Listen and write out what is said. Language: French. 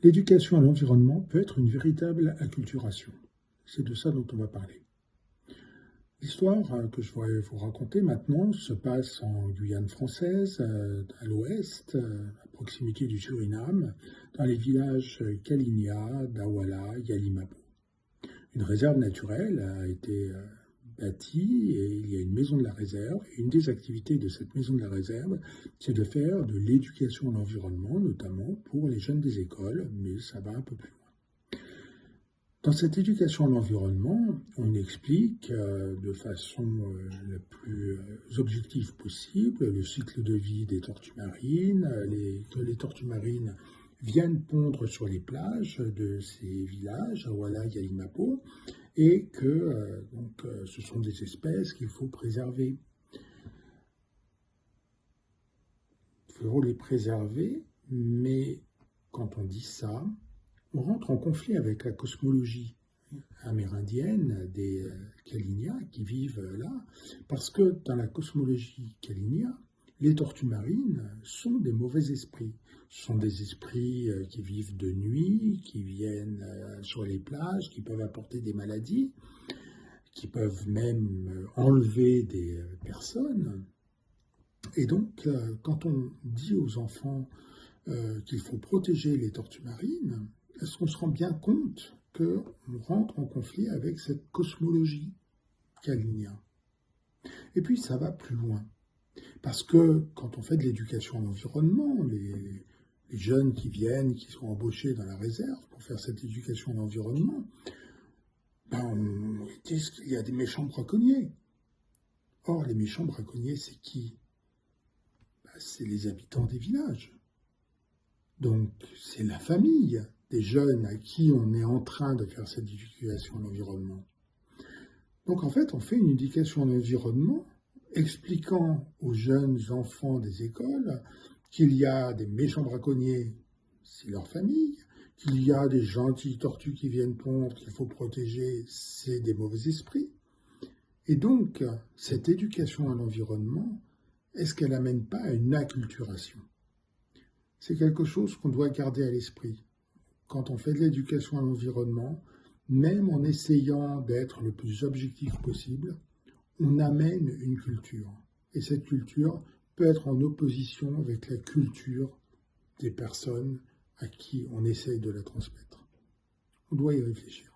L'éducation à l'environnement peut être une véritable acculturation. C'est de ça dont on va parler. L'histoire que je voudrais vous raconter maintenant se passe en Guyane française, à l'ouest, à proximité du Suriname, dans les villages Kalinia, Dawala, Yalimabo. Une réserve naturelle a été bâtie et il y a une maison de la réserve. Et une des activités de cette maison de la réserve, c'est de faire de l'éducation à l'environnement, notamment pour les jeunes des écoles, mais ça va un peu plus loin. Dans cette éducation à l'environnement, on explique de façon la plus objective possible le cycle de vie des tortues marines, que les tortues marines viennent pondre sur les plages de ces villages, Awala, Yalimabo, et que ce sont des espèces qu'il faut préserver. Il faut les préserver, mais quand on dit ça, on rentre en conflit avec la cosmologie amérindienne des Kalinia qui vivent là, parce que dans la cosmologie Kalinia, les tortues marines sont des mauvais esprits. Ce sont des esprits qui vivent de nuit, qui viennent sur les plages, qui peuvent apporter des maladies, qui peuvent même enlever des personnes. Et donc, quand on dit aux enfants qu'il faut protéger les tortues marines, est-ce qu'on se rend bien compte qu'on rentre en conflit avec cette cosmologie Kalinia? Et puis, ça va plus loin. Parce que quand on fait de l'éducation à l'environnement, les jeunes qui viennent, qui sont embauchés dans la réserve pour faire cette éducation à l'environnement, on dit qu'il y a des méchants braconniers. Or, les méchants braconniers, c'est qui? C'est les habitants des villages. Donc, c'est la famille des jeunes à qui on est en train de faire cette éducation à l'environnement. Donc, en fait, on fait une éducation à l'environnement expliquant aux jeunes enfants des écoles qu'il y a des méchants braconniers, c'est leur famille, qu'il y a des gentilles tortues qui viennent pondre, qu'il faut protéger, c'est des mauvais esprits. Et donc, cette éducation à l'environnement, est-ce qu'elle n'amène pas à une acculturation? C'est quelque chose qu'on doit garder à l'esprit. Quand on fait de l'éducation à l'environnement, même en essayant d'être le plus objectif possible, on amène une culture. Et cette culture peut être en opposition avec la culture des personnes à qui on essaye de la transmettre. On doit y réfléchir.